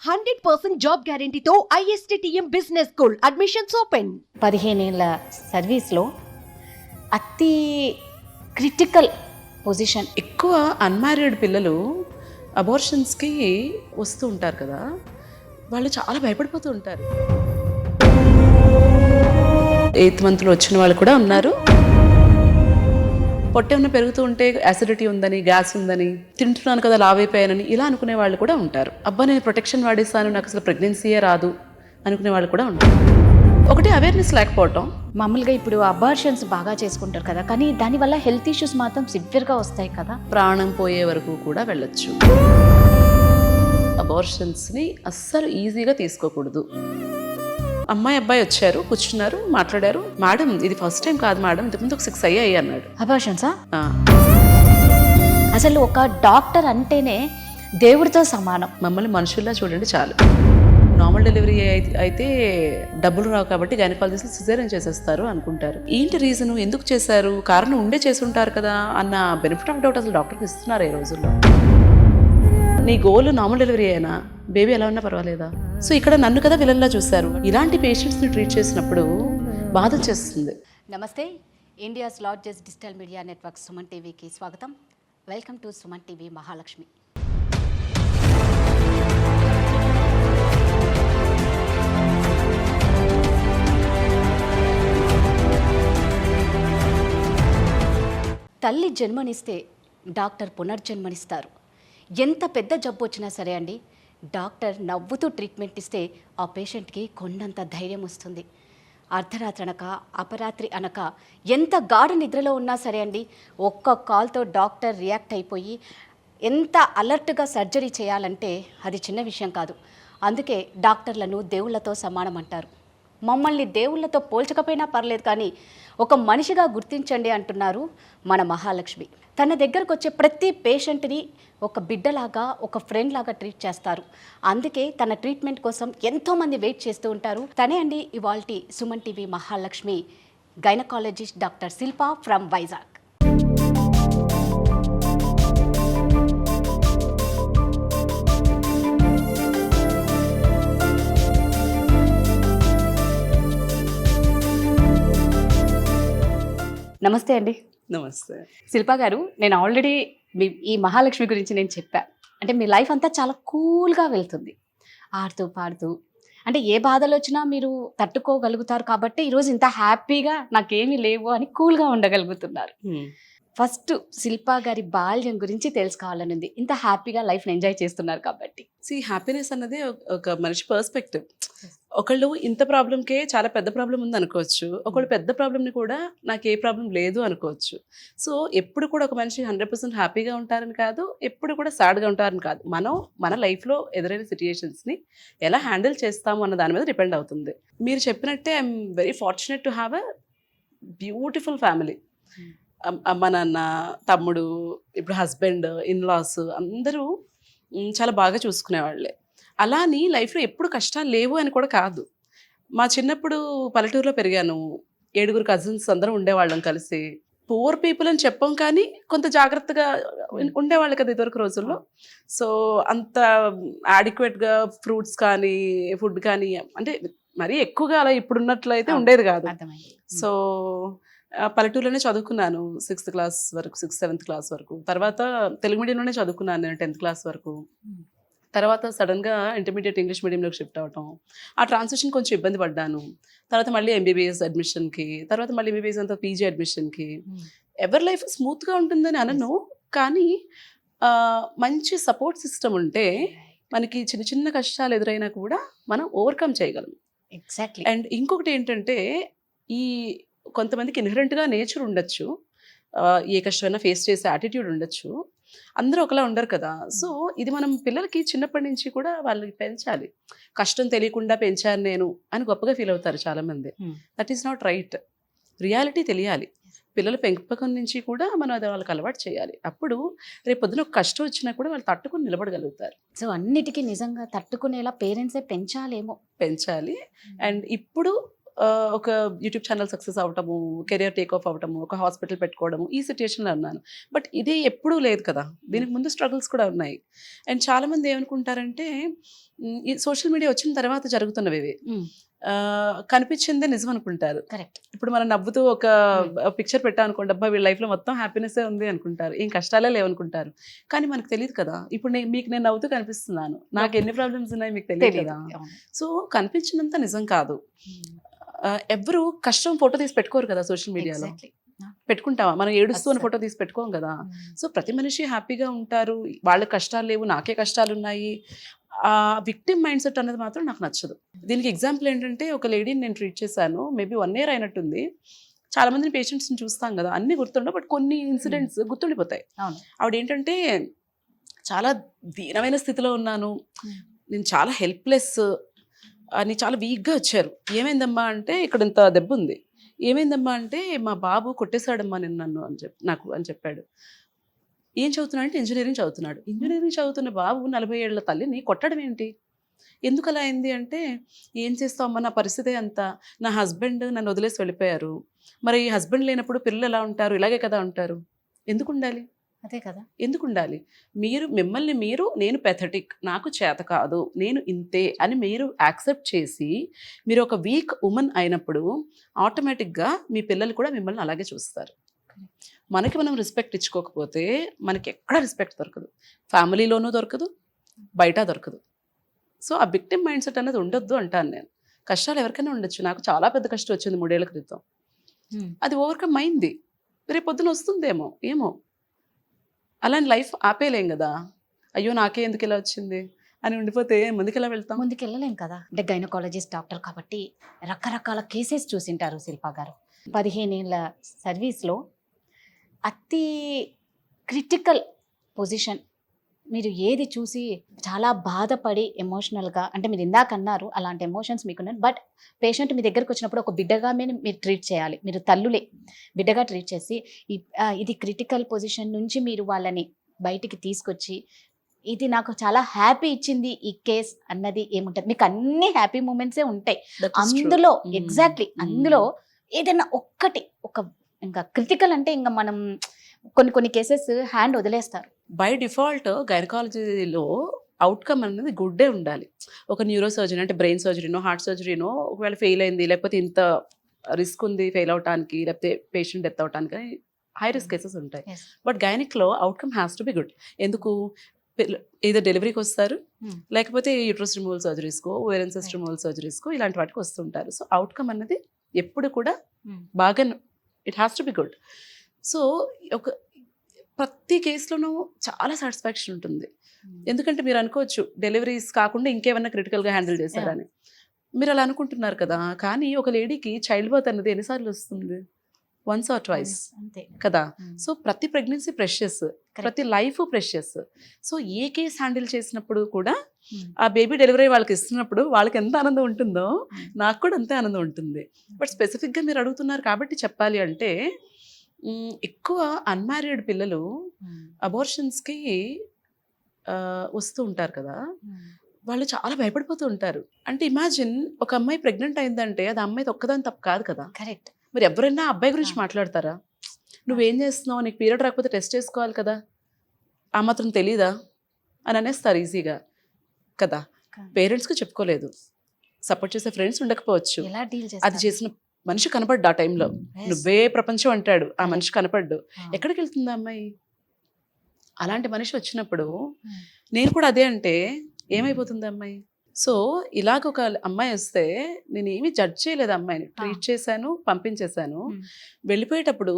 100% job గ్యారంటీతో ISTTM business school admissions open. 15 ఏళ్ళ సర్వీస్లో అతి క్రిటికల్ పొజిషన్. ఎక్కువ అన్మ్యారీడ్ పిల్లలు అబార్షన్స్కి వస్తూ ఉంటారు కదా, వాళ్ళు చాలా భయపడిపోతూ ఉంటారు. 8th మంత్లో వచ్చిన వాళ్ళు కూడా ఉన్నారు. పొట్ట ఏమైనా పెరుగుతూ ఉంటే యాసిడిటీ ఉందని, గ్యాస్ ఉందని, తింటున్నాను కదా లావైపోయానని ఇలా అనుకునే వాళ్ళు కూడా ఉంటారు. అబ్బా నేను ప్రొటెక్షన్ వాడేస్తాను, నాకు అసలు ప్రెగ్నెన్సీయే రాదు అనుకునే వాళ్ళు కూడా ఉంటారు. ఒకటి అవేర్నెస్ లేకపోవటం. మామూలుగా ఇప్పుడు అబార్షన్స్ బాగా చేసుకుంటారు కదా, కానీ దానివల్ల హెల్త్ ఇష్యూస్ మాత్రం సివియర్గా వస్తాయి కదా. ప్రాణం పోయే వరకు కూడా వెళ్ళొచ్చు. అబార్షన్స్ని అస్సలు ఈజీగా తీసుకోకూడదు. అమ్మాయి అబ్బాయి వచ్చారు, కూర్చున్నారు, మాట్లాడారు. మేడం ఇది ఫస్ట్ టైం కాదు మేడం, ఇంతకుముందు ఒక 6 అయ్యాయి అన్నాడు. అబార్షన్సా? అసలు ఒక డాక్టర్ అంటేనే దేవుడితో సమానం. మమ్మల్ని మనుషుల్లా చూడండి చాలు. నార్మల్ డెలివరీ అయితే డబ్బులు రావు కాబట్టి గైనకాలజిస్టులు సిజేరియన్ చేసేస్తారు అనుకుంటారు. ఏంటి రీజను, ఎందుకు చేశారు, కారణం ఉండే చేసుంటారు కదా అన్న బెనిఫిట్ ఆఫ్ డౌట్ అసలు డాక్టర్కి ఇస్తున్నారు ఈ రోజుల్లో. నీ గోల్ నార్మల్ డెలివరీ అయినా బేబీ ఎలా ఉన్నా పర్వాలేదా? సో ఇక్కడ నన్ను కదా విలన్లా చూశారు. ఇలాంటి పేషెంట్స్ని ట్రీట్ చేసినప్పుడు బాధ చేస్తుంది. నమస్తే, India's largest digital media network Suman టీవీకి స్వాగతం. Welcome to Suman TV Mahalakshmi. తల్లి జన్మనిస్తే డాక్టర్ పునర్జన్మనిస్తారు. ఎంత పెద్ద జబ్బు వచ్చినా సరే అండి, డాక్టర్ నవ్వుతూ ట్రీట్మెంట్ ఇస్తే ఆ పేషెంట్కి కొండంత ధైర్యం వస్తుంది. అర్ధరాత్రి అనక అపరాత్రి అనక ఎంత గాఢ నిద్రలో ఉన్నా సరే అండి, ఒక్క కాల్తో డాక్టర్ రియాక్ట్ అయిపోయి ఎంత అలర్ట్గా సర్జరీ చేయాలంటే అది చిన్న విషయం కాదు. అందుకే డాక్టర్లను దేవుళ్లతో సమానం అంటారు. మమ్మల్ని దేవుళ్లతో పోల్చకపోయినా పర్లేదు, కానీ ఒక మనిషిగా గుర్తించండి అంటున్నారు మన మహాలక్ష్మి. తన దగ్గరకు వచ్చే ప్రతి పేషెంట్ని ఒక బిడ్డలాగా, ఒక ఫ్రెండ్ లాగా ట్రీట్ చేస్తారు. అందుకే తన ట్రీట్మెంట్ కోసం ఎంతోమంది వెయిట్ చేస్తూ ఉంటారు. తనే అండి ఇవాల్టి Suman TV Mahalakshmi, gynaecologist doctor Shilpa from Vizag. నమస్తే అండి. నమస్తే. శిల్ప గారు, నేను ఆల్రెడీ ఈ మహాలక్ష్మి గురించి నేను చెప్పా. అంటే మీ లైఫ్ అంతా చాలా కూల్గా వెళ్తుంది, ఆడుతూ పాడుతూ. అంటే ఏ బాధలు వచ్చినా మీరు తట్టుకోగలుగుతారు కాబట్టి ఈరోజు ఇంత హ్యాపీగా నాకేమీ లేవు అని కూల్గా ఉండగలుగుతున్నారు. ఫస్ట్ శిల్ప గారి బాల్యం గురించి తెలుసుకోవాలని ఉంది. ఇంత హ్యాపీగా లైఫ్ని ఎంజాయ్ చేస్తున్నారు కాబట్టి. హ్యాపీనెస్ అన్నది ఒక మనిషి పర్స్పెక్టివ్. ఒకళ్ళు ఇంత ప్రాబ్లంకే చాలా పెద్ద ప్రాబ్లం ఉంది అనుకోవచ్చు, ఒకళ్ళు పెద్ద ప్రాబ్లంని కూడా నాకు ఏ ప్రాబ్లం లేదు అనుకోవచ్చు. సో ఎప్పుడు కూడా ఒక మనిషి 100% హ్యాపీగా ఉంటారని కాదు, ఎప్పుడు కూడా సాడ్గా ఉంటారని కాదు. మనం మన లైఫ్లో ఎదురైన సిచ్యుయేషన్స్ని ఎలా హ్యాండిల్ చేస్తాము అన్న దాని మీద డిపెండ్ అవుతుంది. మీరు చెప్పినట్టే I'm very fortunate to have a beautiful family. అమ్మ నాన్న, తమ్ముడు, ఇప్పుడు హస్బెండ్, ఇన్లాస్ అందరూ చాలా బాగా చూసుకునేవాళ్ళే. అలా అని లైఫ్లో ఎప్పుడు కష్టాలు లేవు అని కూడా కాదు. మా చిన్నప్పుడు పల్లెటూరులో పెరిగాను. 7 కజిన్స్ అందరం ఉండేవాళ్ళం కలిసి. పూర్ పీపుల్ అని చెప్పాం, కానీ కొంత జాగ్రత్తగా ఉండేవాళ్ళు కదా ఇదివరకు రోజుల్లో. సో అంత యాడిక్వేట్గా ఫ్రూట్స్ కానీ ఫుడ్ కానీ అంటే మరీ ఎక్కువగా అలా ఇప్పుడున్నట్లయితే ఉండేది కాదు. సో పల్లెటూరులోనే చదువుకున్నాను 6th క్లాస్ వరకు, 6th 7th క్లాస్ వరకు. తర్వాత తెలుగు మీడియంలోనే చదువుకున్నాను నేను 10th క్లాస్ వరకు. తర్వాత సడన్గా ఇంటర్మీడియట్ ఇంగ్లీష్ మీడియంలోకి షిఫ్ట్ అవటం, ఆ ట్రాన్సిషన్ కొంచెం ఇబ్బంది పడ్డాను. తర్వాత మళ్ళీ MBBS అడ్మిషన్కి, తర్వాత మళ్ళీ MBBS అంతా PG అడ్మిషన్కి. ఎవరి లైఫ్ స్మూత్గా ఉంటుందని అనను, కానీ మంచి సపోర్ట్ సిస్టమ్ ఉంటే మనకి చిన్న చిన్న కష్టాలు ఎదురైనా కూడా మనం ఓవర్కమ్ చేయగలం. ఎగ్జాక్ట్లీ. అండ్ ఇంకొకటి ఏంటంటే, ఈ కొంతమందికి ఇన్హరెంట్గా నేచర్ ఉండొచ్చు, ఏ కష్టమైనా ఫేస్ చేసే యాటిట్యూడ్ ఉండొచ్చు. అందరూ ఒకలా ఉండరు కదా. సో ఇది మనం పిల్లలకి చిన్నప్పటి నుంచి కూడా వాళ్ళకి పెంచాలి. కష్టం తెలియకుండా పెంచాను నేను అని గొప్పగా ఫీల్ అవుతారు చాలామంది. That is not right. Reality తెలియాలి. పిల్లల పెంపకం నుంచి కూడా మనం అది వాళ్ళకి అలవాటు చేయాలి. అప్పుడు రేపు పొద్దున ఒక కష్టం వచ్చినా కూడా వాళ్ళు తట్టుకుని నిలబడగలుగుతారు. సో అన్నిటికీ నిజంగా తట్టుకునేలా పేరెంట్సే పెంచాలి. అండ్ ఇప్పుడు ఒక యూట్యూబ్ ఛానల్ సక్సెస్ అవ్వటము, కెరియర్ టేక్ ఆఫ్ అవ్వటము, ఒక హాస్పిటల్ పెట్టుకోవడము, ఈ సిచ్యుయేషన్లో ఉన్నాను. బట్ ఇది ఎప్పుడూ లేదు కదా, దీనికి ముందు స్ట్రగుల్స్ కూడా ఉన్నాయి. అండ్ చాలామంది ఏమనుకుంటారంటే ఈ సోషల్ మీడియా వచ్చిన తర్వాత జరుగుతున్నవి ఇవి. కనిపించిందే నిజం అనుకుంటారు. కరెక్ట్. ఇప్పుడు మనం నవ్వుతూ ఒక పిక్చర్ పెట్టాం అనుకోండి, అబ్బా వీళ్ళ లైఫ్లో మొత్తం హ్యాపీనెస్సే ఉంది అనుకుంటారు, ఏం కష్టాలే లేవనుకుంటారు. కానీ మనకు తెలియదు కదా, ఇప్పుడు మీకు నేను నవ్వుతూ కనిపిస్తున్నాను, నాకు ఎన్ని ప్రాబ్లమ్స్ ఉన్నాయి మీకు తెలియదు కదా. సో కనిపించినంత నిజం కాదు. ఎవరు కష్టం ఫోటో తీసి పెట్టుకోరు కదా సోషల్ మీడియాలో. పెట్టుకుంటావా? మనం ఏడుస్తూ అని ఫోటో తీసి పెట్టుకోం కదా. సో ప్రతి మనిషి హ్యాపీగా ఉంటారు, వాళ్ళ కష్టాలు లేవు, నాకే కష్టాలు ఉన్నాయి. ఆ విక్టిమ్ మైండ్ సెట్ అనేది మాత్రం నాకు నచ్చదు. దీనికి ఎగ్జాంపుల్ ఏంటంటే, ఒక లేడీని నేను ట్రీట్ చేశాను, మేబీ 1 year అయినట్టుంది. చాలా మందిని పేషెంట్స్ని చూస్తాం కదా, అన్ని గుర్తుండవు, బట్ కొన్ని ఇన్సిడెంట్స్ గుర్తుండిపోతాయి. ఆవిడ ఏంటంటే చాలా దీనమైన స్థితిలో ఉన్నాను, నేను చాలా హెల్ప్లెస్ అని చాలా వీక్గా వచ్చారు. ఏమైందమ్మా అంటే, ఇక్కడ ఇంత దెబ్బ ఉంది. ఏమైందమ్మా అంటే, మా బాబు కొట్టేశాడమ్మా నిన్ను నన్ను అని చెప్పాడు. ఏం చదువుతున్నాడు అంటే ఇంజనీరింగ్ చదువుతున్నాడు. ఇంజనీరింగ్ చదువుతున్న బాబు 40 ఏళ్ల తల్లిని కొట్టడం ఏంటి, ఎందుకు అలా అయింది అంటే, ఏం చేస్తావమ్మా నా పరిస్థితే అంతా, నా హస్బెండ్ నన్ను వదిలేసి వెళ్ళిపోయారు, మరి ఈ హస్బెండ్ లేనప్పుడు పిల్లలు ఎలా ఉంటారు, ఇలాగే కదా ఉంటారు, ఎందుకు ఉండాలి, అదే కదా, ఎందుకు ఉండాలి, మిమ్మల్ని మీరు నేను పెథటిక్, నాకు చేత కాదు, నేను ఇంతే అని మీరు యాక్సెప్ట్ చేసి మీరు ఒక వీక్ ఉమెన్ అయినప్పుడు ఆటోమేటిక్గా మీ పిల్లలు కూడా మిమ్మల్ని అలాగే చూస్తారు. మనకి మనం రెస్పెక్ట్ ఇచ్చుకోకపోతే మనకి ఎక్కడ రెస్పెక్ట్ దొరకదు, ఫ్యామిలీలోనూ దొరకదు, బయట దొరకదు. సో ఆ విక్టిమ్ మైండ్ సెట్ అనేది ఉండొద్దు అంటాను నేను. కష్టాలు ఎవరికైనా ఉండొచ్చు, నాకు చాలా పెద్ద కష్టం వచ్చింది 3 ఏళ్ల క్రితం, అది ఓవర్కమ్ అయింది, రేపు పొద్దున వస్తుందేమో ఏమో, అలాంటి లైఫ్ ఆపేయలేం కదా. అయ్యో నాకే ఎందుకు ఇలా వచ్చింది అని ఉండిపోతే ముందుకు ఎలా వెళ్తాం, ముందుకు వెళ్ళలేం కదా. అంటే గైనకాలజిస్ట్ డాక్టర్ కాబట్టి రకరకాల కేసెస్ చూసింటారు శిల్ప గారు. 15 ఏళ్ళ సర్వీస్లో అతి క్రిటికల్ పొజిషన్ మీరు ఏది చూసి చాలా బాధపడి ఎమోషనల్గా, అంటే మీరు ఇందాక అన్నారు అలాంటి ఎమోషన్స్ మీకున్నాయి, బట్ పేషెంట్ మీ దగ్గరకు వచ్చినప్పుడు ఒక బిడ్డగా మీరు ట్రీట్ చేయాలి, మీరు తల్లులే బిడ్డగా ట్రీట్ చేసి ఇది క్రిటికల్ పొజిషన్ నుంచి మీరు వాళ్ళని బయటికి తీసుకొచ్చి, ఇది నాకు చాలా హ్యాపీ ఇచ్చింది ఈ కేస్ అన్నది ఏముంటుంది, మీకు అన్ని హ్యాపీ మూమెంట్సే ఉంటాయి అందులో. ఎగ్జాక్ట్లీ అందులో ఏదైనా ఒక్కటి ఇంకా క్రిటికల్ అంటే ఇంకా మనం కొన్ని కేసెస్ హ్యాండ్ వదిలేస్తారు. బై డిఫాల్ట్ గైనకాలజీలో అవుట్కమ్ అనేది గుడ్డే ఉండాలి. ఒక న్యూరో సర్జరీ అంటే బ్రెయిన్ సర్జరీనో హార్ట్ సర్జరీనో ఒకవేళ ఫెయిల్ అయింది, లేకపోతే ఇంత రిస్క్ ఉంది ఫెయిల్ అవడానికి, లేకపోతే పేషెంట్ డెత్ అవడానికి హై రిస్క్ కేసెస్ ఉంటాయి. బట్ గైనిక్లో outcome has to be good. ఎందుకు, ఏదో డెలివరీకి వస్తారు, లేకపోతే యూట్రస్ రిమూవల్ సర్జరీస్కో, ఓవేరియన్ సిస్ట్ రిమూవల్ సర్జరీస్కో ఇలాంటి వాటికి వస్తుంటారు. సో అవుట్కమ్ అనేది ఎప్పుడు కూడా బాగా it has to be good. So ప్రతి కేసులోనూ చాలా సాటిస్ఫాక్షన్ ఉంటుంది. ఎందుకంటే మీరు అనుకోవచ్చు డెలివరీస్ కాకుండా ఇంకేమన్నా క్రిటికల్గా హ్యాండిల్ చేశారని, మీరు అలా అనుకుంటున్నారు కదా. కానీ ఒక లేడీకి చైల్డ్ బర్త్ అన్నది ఎన్నిసార్లు వస్తుంది, 1 or 2 అంతే కదా. సో ప్రతి ప్రెగ్నెన్సీ ప్రెషియస్, ప్రతి లైఫ్ ప్రెషియస్. సో ఏ కేసు హ్యాండిల్ చేసినప్పుడు కూడా ఆ బేబీ డెలివరీ వాళ్ళకి ఇస్తున్నప్పుడు వాళ్ళకి ఎంత ఆనందం ఉంటుందో నాకు కూడా అంతే ఆనందం ఉంటుంది. బట్ స్పెసిఫిక్గా మీరు అడుగుతున్నారు కాబట్టి చెప్పాలి అంటే, ఎక్కువ అన్మ్యారీడ్ పిల్లలు అబార్షన్స్కి వస్తూ ఉంటారు కదా, వాళ్ళు చాలా భయపడిపోతూ ఉంటారు. అంటే ఇమాజిన్ ఒక అమ్మాయి ప్రెగ్నెంట్ అయిందంటే అది అమ్మాయిది ఒక్కదాని తప్పు కాదు కదా. కరెక్ట్. మీరు ఎవరైనా అబ్బాయి గురించి మాట్లాడతారా, నువ్వేం చేస్తున్నావు, నీకు పీరియడ్ రాకపోతే టెస్ట్ చేసుకోవాలి కదా, ఆ మాత్రం తెలీదా అని అనేస్తారు ఈజీగా కదా. పేరెంట్స్కి చెప్పుకోలేదు, సపోర్ట్ చేసే ఫ్రెండ్స్ ఉండకపోవచ్చు, ఎలా డీల్ అది చేసిన మనిషి కనపడ్డు ఆ టైంలో, నువ్వే ప్రపంచం అంటాడు, ఆ మనిషి కనపడ్డు, ఎక్కడికి వెళ్తుంది ఆ అమ్మాయి? అలాంటి మనిషి వచ్చినప్పుడు నేను కూడా అదే అంటే ఏమైపోతుంది అమ్మాయి? సో ఇలాగ ఒక అమ్మాయి వస్తే నేను ఏమీ జడ్జ్ చేయలేదు, అమ్మాయిని ట్రీట్ చేశాను, పంపించేశాను. వెళ్ళిపోయేటప్పుడు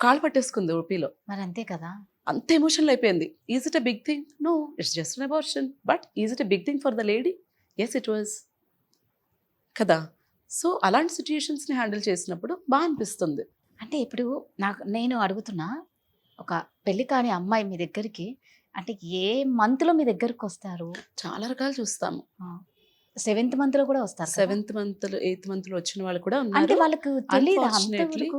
కాళ్ళు పట్టేసుకుంది ఓపీలో. మరి అంతే కదా, అంత ఎమోషనల్ అయిపోయింది. Is it a big thing? No, it's just an abortion. But is it a big thing for the lady? Yes it was కదా. సో అలాంటి సిచ్యుయేషన్స్ని హ్యాండిల్ చేసినప్పుడు బాగా అనిపిస్తుంది. అంటే ఇప్పుడు నేను అడుగుతున్నా, ఒక పెళ్లి కాని అమ్మాయి మీ దగ్గరికి అంటే ఏ మంత్లో మీ దగ్గరకు వస్తారు? చాలా రకాలు చూస్తాము. 7th monthలో కూడా వస్తారు. 7th month 8th monthలో వచ్చిన వాళ్ళు కూడా అంటే ఉన్నారు. వాళ్ళకు తెలియదు Unfortunately,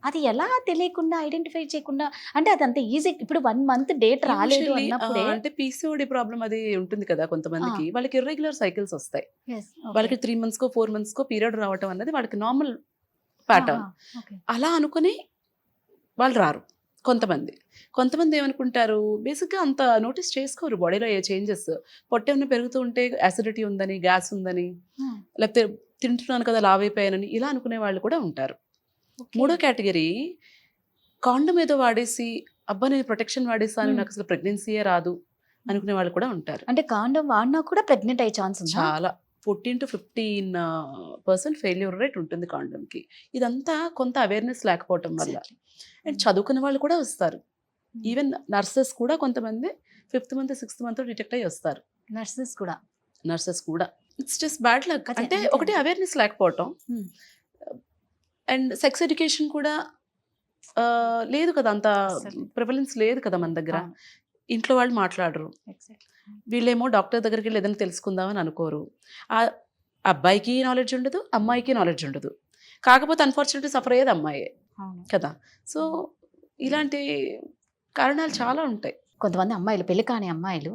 అది ఎలా తెలియకుండా ఐడెంటిఫై చేయకుండా, అంటే అదంత ఈజీ. ఇప్పుడు 1 మంత్ డేట్ రాలేదు Usually, అన్నప్పుడే అంటే పీసీఓడి ప్రాబ్లం అది ఉంటుంది కదా కొంతమందికి, వాళ్ళకి ఇర్రెగ్యులర్ సైకిల్స్ వస్తాయి. yes, okay. వాళ్ళకి 3 మంత్స్కో 4 మంత్స్కో పీరియడ్ రావటం అన్నది వాళ్ళకి నార్మల్ ప్యాటర్న్. ఆహా, okay. అలా అనుకుని వాళ్ళు రారు. కొంతమంది ఏమనుకుంటారు, బేసిక్గా అంత నోటీస్ చేసుకోరు బాడీలో ఏ చేంజెస్. పొట్ట ఏమైనా పెరుగుతూ ఉంటే యాసిడిటీ ఉందని, గ్యాస్ ఉందని, Hmm, లేకపోతే తింటున్నాను కదా లావైపోయానని ఇలా అనుకునే వాళ్ళు కూడా ఉంటారు. okay. మూడో కేటగిరీ, కాండం ఏదో వాడేసి అబ్బా నేను ప్రొటెక్షన్ వాడేసాను, నాకు అసలు ప్రెగ్నెన్సీయే రాదు అనుకునే వాళ్ళు కూడా ఉంటారు. అంటే కాండం వాడినా కూడా ప్రెగ్నెంట్ అయ్యే ఛాన్స్ ఉందా? చాలా 14 to 15% ఫెయిల్యూర్ రేట్ ఉంటుంది కాండంకి. ఇదంతా కొంత అవేర్నెస్ లేకపోవటం వల్ల. Exactly. అండ్ చదువుకున్న వాళ్ళు కూడా వస్తారు. ఈవెన్ నర్సెస్ కూడా కొంతమంది 5th month 6th month detect అయ్యి వస్తారు. నర్సెస్ కూడా నర్సెస్ కూడా ఇట్స్ జస్ట్ బ్యాడ్ లక్. అదే, అంటే అంతే. ఒకటి అవేర్నెస్ లేకపోవటం, Hmm. అండ్ సెక్స్ ఎడ్యుకేషన్ కూడా లేదు కదా, అంత అస్సలు. ప్రివలెన్స్ లేదు కదా మన దగ్గర. అవును. ఇంట్లో వాళ్ళు మాట్లాడరు. Exactly. వీళ్ళేమో డాక్టర్ దగ్గరికి వెళ్ళి ఏదైనా తెలుసుకుందామని అనుకోరు. ఆ అబ్బాయికి నాలెడ్జ్ ఉండదు, అమ్మాయికి నాలెడ్జ్ ఉండదు. కాకపోతే అన్ఫార్చునేట్లీ సఫర్ అయ్యేది అమ్మాయే అవును. కదా. సో ఇలాంటి కారణాలు చాలా ఉంటాయి. కొంతమంది అమ్మాయిలు, పెళ్లి కాని అమ్మాయిలు,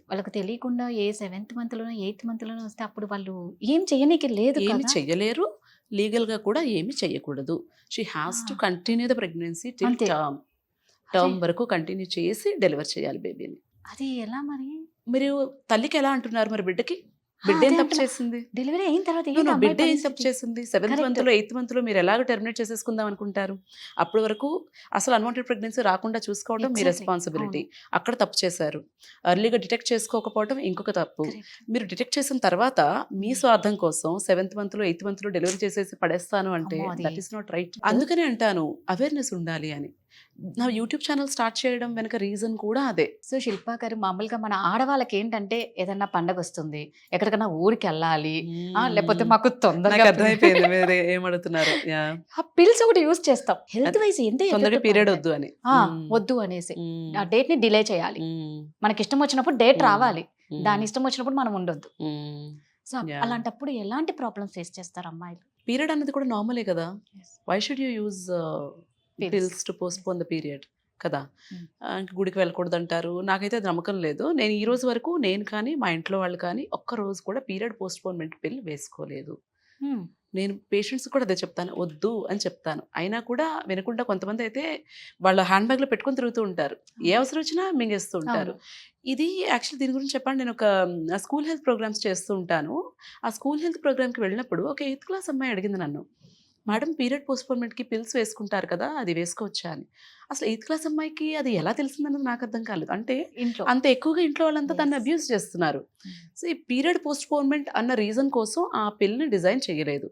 వాళ్ళకి తెలియకుండా ఏ 7th మంత్లోనో 8th మంత్లోనో వస్తే అప్పుడు వాళ్ళు ఏం చేయనీకి లేదు ఏమి కదా. చెయ్యలేరు, లీగల్గా కూడా ఏమి చెయ్యకూడదు. She has to continue the pregnancy till అంతే. టర్మ్ వరకు కంటిన్యూ చేసి డెలివర్ చేయాలి బేబీని. అది ఎలా మరి? మీరు తల్లికి ఎలా అంటున్నారు మరి బిడ్డకి? బిడ్డ ఏం అదే తప్పు అంటున్నా. చేసింది? డెలివరీ అయిన తర్వాత No, ఏంటి no, అమ్మాయి బిడ్డ ఏం తప్పు పరిస్థితి? చేసింది? 7th Correct. మంత్లో 8th మంత్లో మీరు ఎలాగ టెర్మినేట్ చేసేసుకుందాం అనుకుంటారు? అప్పటి వరకు అసలు అన్వాంటెడ్ ప్రెగ్నెన్సీ రాకుండా చూసుకోవడం మీ Exactly. రెస్పాన్సిబిలిటీ. అక్కడ తప్పు చేశారు. ఎర్లీగా డిటెక్ట్ చేసుకోకపోవడం ఇంకొక తప్పు. Correct. మీరు డిటెక్ట్ చేసిన తర్వాత మీ స్వార్థం కోసం 7th మంత్లో 8th మంత్లో డెలివరీ చేసేసి పడేస్తాను అంటే అమ్మో, అది దట్ ఈస్ నాట్ రైట్. అందుకనే అంటాను అవేర్నెస్ ఉండాలి అని. నా యూట్యూబ్ ఛానల్ స్టార్ట్ చేయడం వెనక రీజన్ కూడా అదే. సో శిల్పా గారు, మామూలుగా మన ఆడవాళ్ళకి ఏంటంటే ఏదన్నా పండగ వస్తుంది, ఎక్కడికైనా ఊరికి వెళ్ళాలి, లేకపోతే మాకు తొందరగా అర్థమైపోయింది మీరు ఏమడుతున్నారు. ఆ పిల్స్ ఒకటి యూజ్ చేస్తాం హెల్త్ వైజ్. ఎంత తొందరగా పీరియడ్ వద్దు అని. వద్దు అనేసి ఆ డేట్ ని డిలే చేయాలి. మనకి ఇష్టం వచ్చినప్పుడు డేట్ రావాలి, దాని ఇష్టం వచ్చినప్పుడు మనం ఉండొద్దు. So Yeah. అలాంటప్పుడు ఎలాంటి ప్రాబ్లమ్స్ ఫేస్ చేస్తారు అమ్మాయిలు? పీరియడ్ అన్నది కూడా నార్మలే కదా. Why should you use Pills. Pills to postpone the period కదా. Mm. ఇంక గుడికి వెళ్ళకూడదు అంటారు. నాకైతే అది నమ్మకం లేదు. నేను ఈ రోజు వరకు నేను కానీ మా ఇంట్లో వాళ్ళు కానీ ఒక్క రోజు కూడా పీరియడ్ పోస్ట్పోన్మెంట్ పిల్ వేసుకోలేదు. నేను పేషెంట్స్ కూడా అదే చెప్తాను, వద్దు అని చెప్తాను. అయినా కూడా వినకుండా కొంతమంది అయితే వాళ్ళ హ్యాండ్ బ్యాగ్లో పెట్టుకొని తిరుగుతూ ఉంటారు. ఏ అవసరం వచ్చినా మింగేస్తూ ఉంటారు. ఇది యాక్చువల్లీ దీని గురించి చెప్పండి. నేను ఒక స్కూల్ హెల్త్ ప్రోగ్రామ్స్ చేస్తూ ఉంటాను. ఆ స్కూల్ హెల్త్ ప్రోగ్రామ్కి వెళ్ళినప్పుడు ఒక 8th క్లాస్ అమ్మాయి అడిగింది నన్ను, మేడం పీరియడ్ పోస్ట్పోన్మెంట్కి పిల్స్ వేసుకుంటారు కదా, అది వేసుకోవచ్చా అని. అసలు 8th క్లాస్ అమ్మాయికి అది ఎలా తెలిసిందన్నది నాకు అర్థం కాలేదు. అంటే ఇంట్లో అంత ఎక్కువగా ఇంట్లో వాళ్ళంతా దాన్ని Yes. అబ్యూస్ చేస్తున్నారు. సో ఈ పీరియడ్ పోస్ట్పోన్మెంట్ అన్న రీజన్ కోసం ఆ పిల్ని డిజైన్ చేయలేదు.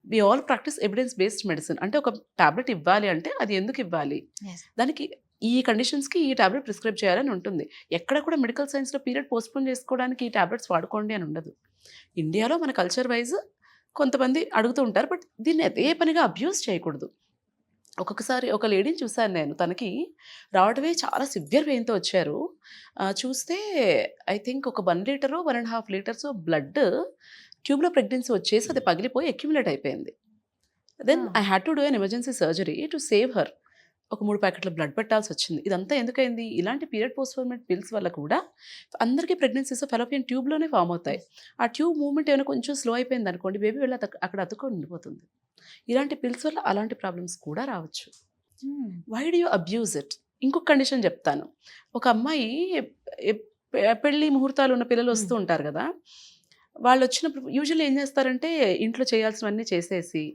We all practise evidence based medicine. అంటే ఒక టాబ్లెట్ ఇవ్వాలి అంటే అది ఎందుకు ఇవ్వాలి, Yes. దానికి ఈ కండిషన్స్కి ఈ టాబ్లెట్ ప్రిస్క్రైబ్ చేయాలని ఉంటుంది. ఎక్కడ కూడా మెడికల్ సైన్స్లో పీరియడ్ పోస్ట్పోన్ చేసుకోవడానికి ఈ టాబ్లెట్స్ వాడుకోండి అని ఉండదు. ఇండియాలో మన కల్చర్ వైజ్ కొంతమంది అడుగుతూ ఉంటారు, బట్ దీన్ని అదే పనిగా అబ్యూస్ చేయకూడదు. ఒక్కొక్కసారి ఒక లేడీని చూశాను నేను, తనకి రావడమే చాలా సివియర్ పెయిన్తో వచ్చారు. చూస్తే ఐ థింక్ ఒక 1 లీటరో 1.5 లీటర్స్ బ్లడ్ ట్యూబ్లో ప్రెగ్నెన్సీ వచ్చేసి అది పగిలిపోయి అక్యుములేట్ అయిపోయింది. Then I had to do an emergency surgery to save her. ఒక 3 ప్యాకెట్ల బ్లడ్ పెట్టాల్సి వచ్చింది. ఇదంతా ఎందుకైంది? ఇలాంటి పీరియడ్ పోస్ట్పోన్మెంట్ పిల్స్ వల్ల కూడా అందరికీ ప్రెగ్నెన్సీస్ ఫెలోపియన్ ట్యూబ్లోనే ఫామ్ అవుతాయి. ఆ ట్యూబ్ మూవ్మెంట్ ఏమైనా కొంచెం స్లో అయిపోయింది అనుకోండి, బేబీ వెళ్ళి అక్కడ అతుక్కొని ఉండిపోతుంది. ఇలాంటి పిల్స్ వల్ల అలాంటి ప్రాబ్లమ్స్ కూడా రావచ్చు. Why do you abuse it? ఇంకొక కండిషన్ చెప్తాను. ఒక అమ్మాయి పెళ్లి ముహూర్తాలు ఉన్న పిల్లలు వస్తూ ఉంటారు కదా, వాళ్ళు వచ్చినప్పుడు యూజువల్లీ ఏం చేస్తారంటే ఇంట్లో చేయాల్సినవన్నీ చేసేసి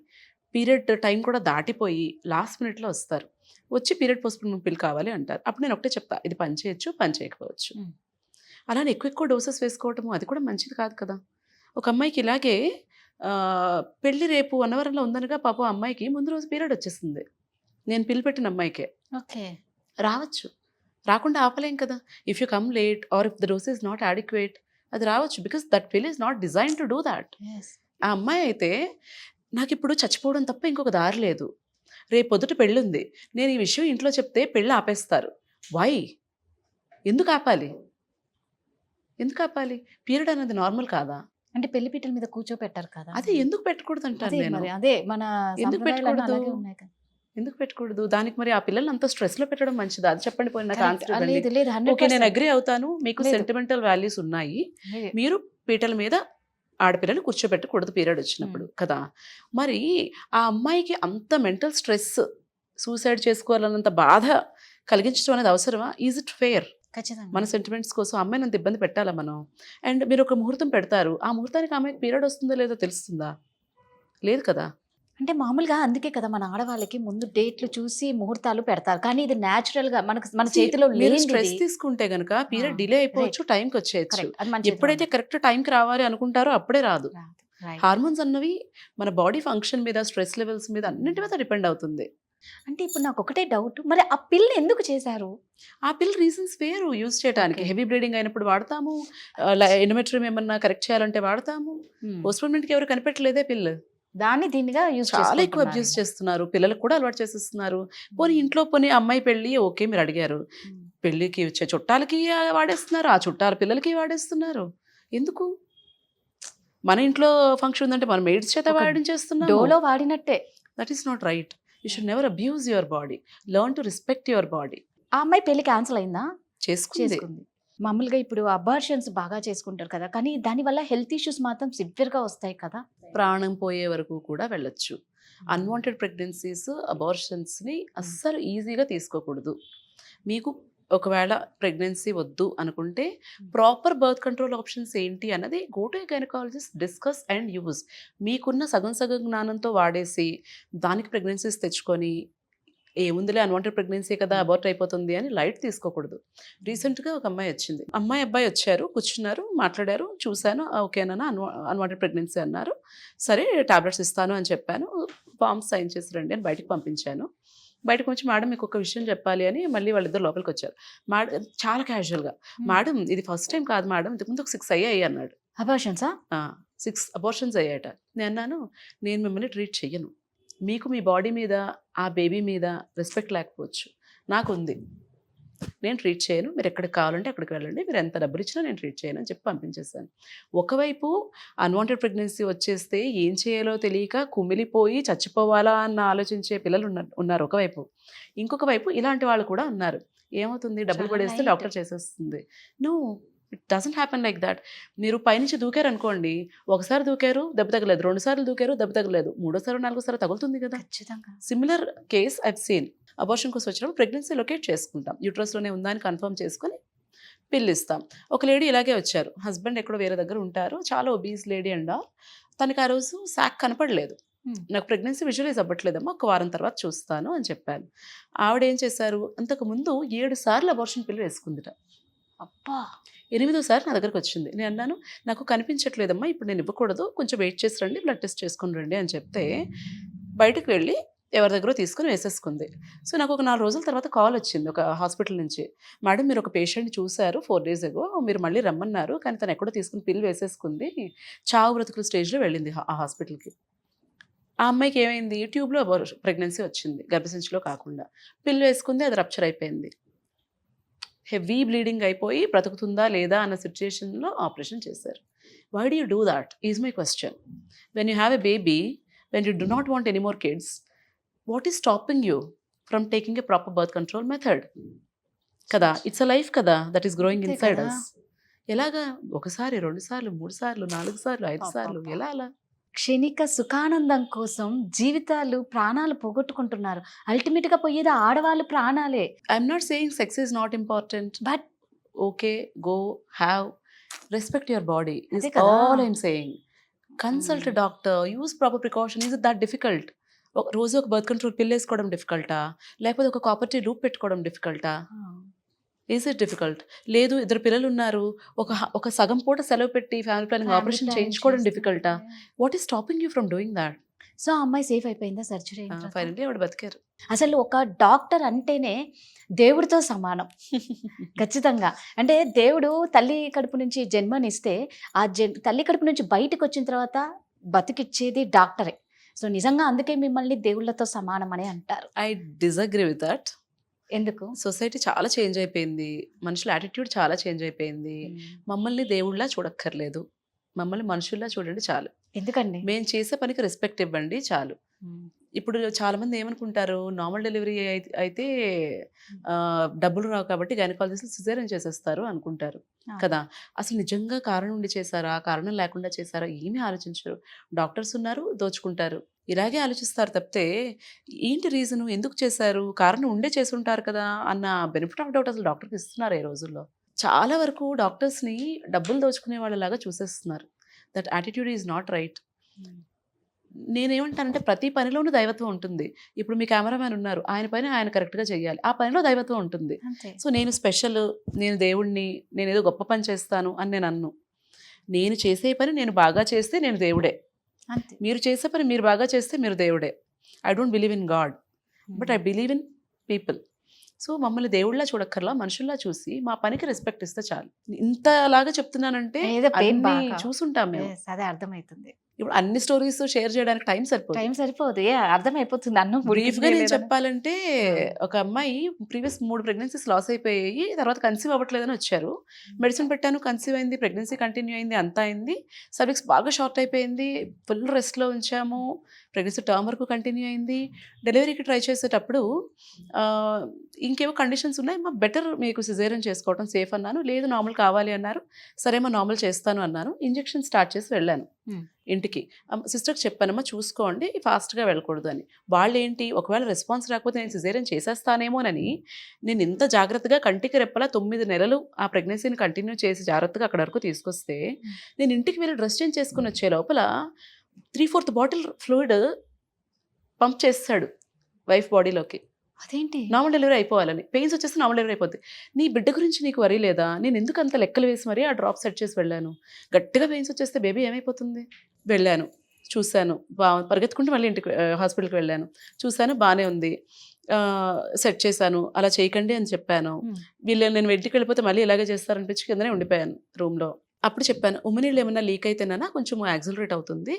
పీరియడ్ టైం కూడా దాటిపోయి లాస్ట్ మినిట్లో వస్తారు. వచ్చి పీరియడ్ పోస్ట్పోన్మెంట్ పిల్ కావాలి అంటారు. అప్పుడు నేను ఒకటే చెప్తా, ఇది పని చేయొచ్చు, పని చేయకపోవచ్చు. అలానే ఎక్కువ డోసెస్ వేసుకోవటము అది కూడా మంచిది కాదు కదా. ఒక అమ్మాయికి ఇలాగే పెళ్ళి రేపు 1 వారంలో ఉందనగా పాపం అమ్మాయికి ముందు రోజు పీరియడ్ వచ్చేసింది. నేను పిల్ పెట్టిన అమ్మాయికే. ఓకే. రావచ్చు, రాకుండా ఆపలేం కదా. If you come late are if the dose is not adequate, అది రావచ్చు. బికాస్ దట్ పిల్ is not design to do that. ఆ అమ్మాయి అయితే నాకు ఇప్పుడు చచ్చిపోవడం తప్ప ఇంకొక దారి లేదు, రేపు పొద్దుట పెళ్ళుంది, నేను ఈ విషయం ఇంట్లో చెప్తే పెళ్ళి ఆపేస్తారు. వై? ఎందుకు ఆపాలి? పీరియడ్ అనేది నార్మల్ కాదా? అంటే పెళ్లి పీటల మీద కూర్చోపెట్టారు కదా, అదే ఎందుకు పెట్టకూడదు అంటాను అదే నేను. మరి అదే మన ఎందుకు సంప్రదాయాలు పెట్టకూడదు? అలాగే ఉన్నాయి కదా. ఎందుకు పెట్టకూడదు? దానికి మరి ఆ పిల్లల్ని అంత స్ట్రెస్‌లో పెట్టడం మంచిదా? అది చెప్పండి పోనీ నాకు ఆన్సర్ ఇవ్వండి. లేదు లేదు ఓకే. నేను 100% అగ్రీ అవుతాను. మీకు లేదు. సెంటిమెంటల్ వాల్యూస్ ఉన్నాయి. లేదు. మీరు పీటల మీద ఆడపిల్లని కూర్చోబెట్టకూడదు పీరియడ్ వచ్చినప్పుడు కదా! మరి ఆ అమ్మాయికి అంత మెంటల్ స్ట్రెస్, సూసైడ్ చేసుకోవాలన్నంత బాధ కలిగించడం అనేది అవసరమా? Is it fair? ఖచ్చితంగా. మన సెంటిమెంట్స్ కోసం అమ్మాయిని అంత ఇబ్బంది పెట్టాలా మనం? అండ్ మీరు ఒక ముహూర్తం పెడతారు. ఆ ముహూర్తానికి ఆ అమ్మాయికి పీరియడ్ వస్తుందో లేదో తెలుస్తుందా? లేదు కదా! అంటే మామూలుగా అందుకే కదా మన ఆడవాళ్ళకి ముందు డేట్లు చూసి ముహూర్తాలు పెడతారు. కానీ ఇది న్యాచురల్‌గా మన చేతిలో మీరు లేనిది స్ట్రెస్ ఇది. తీసుకుంటే గనక పీరియడ్ ఆ! డిలే అయిపోవచ్చు, టైంకి వచ్చేయచ్చు. కరెక్ట్. అది మన చేతిలో ఎప్పుడైతే ఉండదు. కరెక్ట్ టైంకి రావాలి అనుకుంటారో అప్పుడే రాదు. రాదు. రైట్. హార్మోన్స్ అన్నవి మన బాడీ ఫంక్షన్ మీద, స్ట్రెస్ లెవెల్స్ మీద అన్నిటి మీద డిపెండ్ అవుతుంది. అంటే ఇప్పుడు నాకొకటే డౌట్. మరి ఆ పిల్ ఎందుకు చేశారు? ఆ పిల్ రీజన్స్ వేరు యూజ్ చేయడానికి. ఓకే. హెవీ బ్లీడింగ్ అయినప్పుడు వాడతాము. ఎండోమెట్రియం ఏమన్నా కరెక్ట్ చేయాలంటే వాడతాము. పోస్ట్‌పోన్‌మెంట్‌కి ఎవరు కనిపెట్టలేదే పిల్. దాన్ని దీనిగా యూజ్ చాలా ఎక్కువ అబ్యూస్ చేస్తున్నారు. పిల్లలకు కూడా అలవాటు చేసేస్తున్నారు. పోనీ ఇంట్లో అమ్మాయి పెళ్లి ఓకే మీరు అడిగారు. పెళ్ళికి వచ్చే చుట్టాలకి వాడేస్తున్నారు. ఆ చుట్టాల పిల్లలకి వాడేస్తున్నారు. ఎందుకు? మన ఇంట్లో ఫంక్షన్ ఉందంటే మనం మెయిడ్స్ చేత ఒక వాడించేస్తున్నాము. డోలో వాడినట్టే. That is not right. You should never abuse your body. Learn to respect your body. ఆ అమ్మాయి పెళ్లి క్యాన్సిల్ అయిందా? చేసుకుంది. చేసుకుంది. మామూలుగా ఇప్పుడు అబార్షన్స్ బాగా చేసుకుంటారు కదా! కానీ దానివల్ల హెల్త్ ఇష్యూస్ మాత్రం సివియర్‌గా వస్తాయి కదా! ప్రాణం పోయే వరకు కూడా వెళ్ళొచ్చు. అన్వాంటెడ్ ప్రెగ్నెన్సీస్, అబార్షన్స్‌ని అస్సలు ఈజీగా తీసుకోకూడదు. మీకు ఒకవేళ ప్రెగ్నెన్సీ వద్దు అనుకుంటే ప్రాపర్ బర్త్ కంట్రోల్ ఆప్షన్స్ ఏంటి అన్నది go to a gynaecologist, discuss and use. మీకున్న సగం జ్ఞానంతో వాడేసి దానికి ప్రెగ్నెన్సీస్ తెచ్చుకొని ఏముందిలే అన్వాంటెడ్ ప్రెగ్నెన్సీ కదా అబార్ట్ అయిపోతుంది అని లైట్ తీసుకోకూడదు. రీసెంట్గా ఒక అమ్మాయి వచ్చింది. అబ్బాయి వచ్చారు, కూర్చున్నారు, మాట్లాడారు, చూశాను ఓకేనా అన్వాంటెడ్ ప్రెగ్నెన్సీ అన్నారు. సరే టాబ్లెట్స్ ఇస్తాను అని చెప్పాను. ఫామ్స్ సైన్ చేసి రండి అని బయటకు పంపించాను. బయటకు వచ్చి మేడం మీకు ఒక విషయం చెప్పాలి అని మళ్ళీ వాళ్ళిద్దరు లోపలికి వచ్చారు. మేడం చాలా క్యాజువల్గా, మేడం ఇది ఫస్ట్ టైం కాదు మేడం, ఇంతకుముందు ఒక 6 అయ్యాయి అన్నాడు. అబార్షన్సా? 6 అబార్షన్స్ అయ్యాయట. నేను అన్నాను నేను మిమ్మల్ని ట్రీట్ చెయ్యను. మీకు మీ బాడీ మీద ఆ బేబీ మీద రెస్పెక్ట్ లేకపోవచ్చు, నాకుంది. నేను ట్రీట్ చేయను. మీరు ఎక్కడికి కావాలంటే అక్కడికి వెళ్ళండి. మీరు ఎంత డబ్బులు ఇచ్చినా నేను ట్రీట్ చేయను అని చెప్పి పంపించేశాను. ఒకవైపు అన్వాంటెడ్ ప్రెగ్నెన్సీ వచ్చేస్తే ఏం చేయాలో తెలియక కుమిలిపోయి చచ్చిపోవాలా అన్న ఆలోచించే పిల్లలు ఉన్నారు ఒకవైపు. ఇంకొక వైపు ఇలాంటి వాళ్ళు కూడా ఉన్నారు. ఏమవుతుంది, డబ్బులు చాలా పడేస్తే light. డాక్టర్ చేసేస్తుంది. No, it doesn't happen like that. మీరు పైనుంచి దూకారు అనుకోండి, ఒకసారి దూకారు దెబ్బ తగలేదు, 2 సార్లు దూకారు దెబ్బ తగలేదు, 3ఓసారి 4ఓసారి తగులుతుంది కదా. ఖచ్చితంగా. Similar case I've seen. Abortion కోసం వచ్చినప్పుడు ప్రెగ్నెన్సీ లొకేట్ చేసుకుంటాం, యూట్రస్లోనే ఉందా అని కన్ఫర్మ్ చేసుకొని పిల్లు ఇస్తాం. ఒక లేడీ ఇలాగే వచ్చారు, హస్బెండ్ ఎక్కడో వేరే దగ్గర ఉంటారు, చాలా ఒబీస్ లేడీ అండ్ ఆల్. తనకి ఆ రోజు శాక్ కనపడలేదు. నాకు ప్రెగ్నెన్సీ విజువలైజ్ అవ్వట్లేదమ్మా, ఒక వారం తర్వాత చూస్తాను అని చెప్పాను. ఆవిడ ఏం చేశారు, అంతకుముందు 7 సార్లు అబార్షన్ పిల్లు వేసుకుందిట. అబ్బా! 8ఓసారి నా దగ్గరకు వచ్చింది. నేను అన్నాను నాకు కనిపించట్లేదమ్మా, ఇప్పుడు నేను ఇవ్వకూడదు, కొంచెం వెయిట్ చేసి రండి, బ్లడ్ టెస్ట్ చేసుకుని రండి అని చెప్తే బయటకు వెళ్ళి ఎవరి దగ్గర తీసుకుని వేసేసుకుంది. సో నాకు ఒక 4 రోజుల తర్వాత కాల్ వచ్చింది ఒక హాస్పిటల్ నుంచి, మేడం మీరు ఒక పేషెంట్ చూశారు 4 days ago, మీరు మళ్ళీ రమ్మన్నారు, కానీ తను ఎక్కడో తీసుకుని పిల్లు వేసేసుకుంది, చావు బ్రతుకుల స్టేజ్లో వెళ్ళింది ఆ హాస్పిటల్కి. ఆ అమ్మాయికి ఏమైంది, ట్యూబ్లో ప్రెగ్నెన్సీ వచ్చింది, గర్భసంచిలో కాకుండా. పిల్లు వేసుకుంది, అది రప్చర్ అయిపోయింది. హెవీ బ్లీడింగ్ అయిపోయి బ్రతుకుతుందా లేదా అన్న సిచ్యుయేషన్లో ఆపరేషన్ చేశారు. Why do you do that is my question. When you have a baby, when you do not want any more kids, what is stopping you from taking a proper birth control method కదా. It's a life కదా that is growing అంతే inside కదా. అస్. ఎలాగా ఒకసారి 2 సార్లు 3 సార్లు 4 సార్లు 5 సార్లు అబ్బబ్బా. ఎలా అలా? క్షణిక సుఖానందం కోసం జీవితాలు, ప్రాణాలు పోగొట్టుకుంటున్నారు. అల్టిమేట్‌గా పోయేది ఆడవాళ్ళు ప్రాణాలే. I'm not saying sex is not important, but okay go have respect your body is అదే కదా. All I'm saying. Consult doctor, use proper precaution. Is it that difficult? ఒక రోజు ఒక బర్త్ కంట్రోల్ పిల్ వేసుకోవడం డిఫికల్టా, లేకపోతే ఒక కాపర్టీ లూప్ పెట్టుకోవడం డిఫికల్టా? Is it difficult? లేదు 2 పిల్లలు ఉన్నారు, ఒక సగం పూట సెలవు పెట్టి ఫ్యామిలీ ప్లానింగ్ ఆపరేషన్ చేయించుకోవడం డిఫికల్టా? What is stopping you from doing that? So ఆ అమ్మాయి సేఫ్ అయిపోయిందా సర్జరీ అయిన తర్వాత? ఫైనల్లీ ఆవిడ బతికారు. అసలు ఒక డాక్టర్ అంటేనే దేవుడితో సమానం. ఖచ్చితంగా. అంటే దేవుడు తల్లి కడుపు నుంచి జన్మనిస్తే ఆ తల్లి కడుపు నుంచి బయటకు వచ్చిన తర్వాత బతికిచ్చేది డాక్టరే. సో నిజంగా అందుకే మిమ్మల్ని దేవుళ్ళతో సమానం అని అంటారు. I disagree with that. ఎందుకు? సొసైటీ చాలా చేంజ్ అయిపోయింది, మనుషుల యాటిట్యూడ్ చాలా చేంజ్ అయిపోయింది. మమ్మల్ని దేవుళ్ళ చూడక్కర్లేదు, మమ్మల్ని మనుషుల్లా చూడండి చాలు. ఎందుకండి? మేము చేసే పనికి రెస్పెక్ట్ ఇవ్వండి చాలు. ఇప్పుడు చాలామంది ఏమనుకుంటారు, నార్మల్ డెలివరీ అయితే డబ్బులు రావు కాబట్టి గైనకాలజిస్టులు సిజేరియన్ చేసేస్తారు అనుకుంటారు కదా. అసలు నిజంగా కారణం ఉండి చేశారా, కారణం లేకుండా చేశారా ఏమీ ఆలోచించరు. డాక్టర్స్ ఉన్నారు, దోచుకుంటారు. ఇలాగే ఆలోచిస్తారు తప్పితే ఏంటి రీజను, ఎందుకు చేశారు, కారణం ఉండే చేసుంటారు కదా అన్న బెనిఫిట్ ఆఫ్ డౌట్ అసలు డాక్టర్కి ఇస్తున్నారు ఈ రోజుల్లో. చాలా వరకు డాక్టర్స్ని డబ్బులు దోచుకునే వాళ్ళలాగా చూసేస్తున్నారు. That attitude is not right. నేనేమంటానంటే ప్రతి పనిలోనూ దైవత్వం ఉంటుంది. ఇప్పుడు మీ కెమెరామ్యాన్ ఉన్నారు, ఆయన పని ఆయన కరెక్ట్గా చేయాలి, ఆ పనిలో దైవత్వం ఉంటుంది. సో నేను స్పెషల్, నేను దేవుణ్ణి, నేను ఏదో గొప్ప పని చేస్తాను అని నేను అన్ను. నేను చేసే పని నేను బాగా చేస్తే నేను దేవుడే, మీరు చేసే పని మీరు బాగా చేస్తే మీరు దేవుడే. I don't believe in God, but I believe in people. So మమ్మల్ని దేవుళ్ళ చూడక్కర్లా, మనుషుల్లా చూసి మా పనికి రెస్పెక్ట్ ఇస్తే చాలు. ఇంతలాగా చెప్తున్నానంటే చూసుంటాం మేము. అదే అర్థమవుతుంది. ఇప్పుడు అన్ని స్టోరీస్ షేర్ చేయడానికి టైం సరిపోదు. అర్థమైపోతుంది. అన్నం బ్రీఫ్గా నేను చెప్పాలంటే, ఒక అమ్మాయి ప్రీవియస్ 3 ప్రెగ్నెన్సీస్ లాస్ అయిపోయాయి, తర్వాత కన్సీవ్ అవ్వట్లేదని వచ్చారు. మెడిసిన్ పెట్టాను, కన్సీవ్ అయింది, ప్రెగ్నెన్సీ కంటిన్యూ అయింది, అంతా అయింది. సర్విక్స్ బాగా షార్ట్ అయిపోయింది, ఫుల్ రెస్ట్లో ఉంచాము, ప్రెగ్నెన్సీ టర్మ్ వరకు కంటిన్యూ అయింది. డెలివరీకి ట్రై చేసేటప్పుడు ఇంకేవో కండిషన్స్ ఉన్నాయి, మా బెటర్ మీకు సిజేరియన్ చేసుకోవడం సేఫ్ అన్నాను. లేదు నార్మల్ కావాలి అన్నారు. సరే మా నార్మల్ చేస్తాను అన్నాను. ఇంజెక్షన్ స్టార్ట్ చేసి వెళ్ళాను ఇంటికి. సిస్టర్కి చెప్పానమ్మా చూసుకోండి, ఫాస్ట్గా వెళ్ళకూడదు అని. వాళ్ళు ఏంటి, ఒకవేళ రెస్పాన్స్ రాకపోతే నేను సిజేరియన్ చేసేస్తానేమోనని నేను ఇంత జాగ్రత్తగా కంటికి రెప్పలా 9 నెలలు ఆ ప్రెగ్నెన్సీని కంటిన్యూ చేసి జాగ్రత్తగా అక్కడ వరకు తీసుకొస్తే, నేను ఇంటికి వెళ్ళి డ్రెస్ చేంజ్ చేసుకుని వచ్చే లోపల 3/4 బాటిల్ ఫ్లూయిడ్ పంప్ చేస్తాడు వైఫ్ బాడీలోకి. అదేంటి, నార్మల్ డెలివరీ అయిపోవాలని. పెయిన్స్ వచ్చేస్తే నార్మల్ డెలివరీ అయిపోద్ది. నీ బిడ్డ గురించి నీకు వరీ లేదా, నేను ఎందుకు అంత లెక్కలు వేసి మరీ ఆ డ్రాప్ సెట్ చేసి వెళ్ళాను. గట్టిగా పెయిన్స్ వచ్చేస్తే బేబీ ఏమైపోతుంది. వెళ్ళాను, చూశాను, పరిగెత్తుకుంటూ మళ్ళీ ఇంటికి హాస్పిటల్కి వెళ్ళాను, చూశాను బాగానే ఉంది, సెట్ చేశాను. అలా చేయకండి అని చెప్పాను. వీళ్ళు నేను ఇంటికి వెళ్ళిపోతే మళ్ళీ ఇలాగే చేస్తారనిపించి కిందనే ఉండిపోయాను రూమ్లో. అప్పుడు చెప్పాను, ఉమ్మనీళ్ళు ఏమన్నా లీక్ అయితేనా కొంచెం యాక్సిలరేట్ అవుతుంది,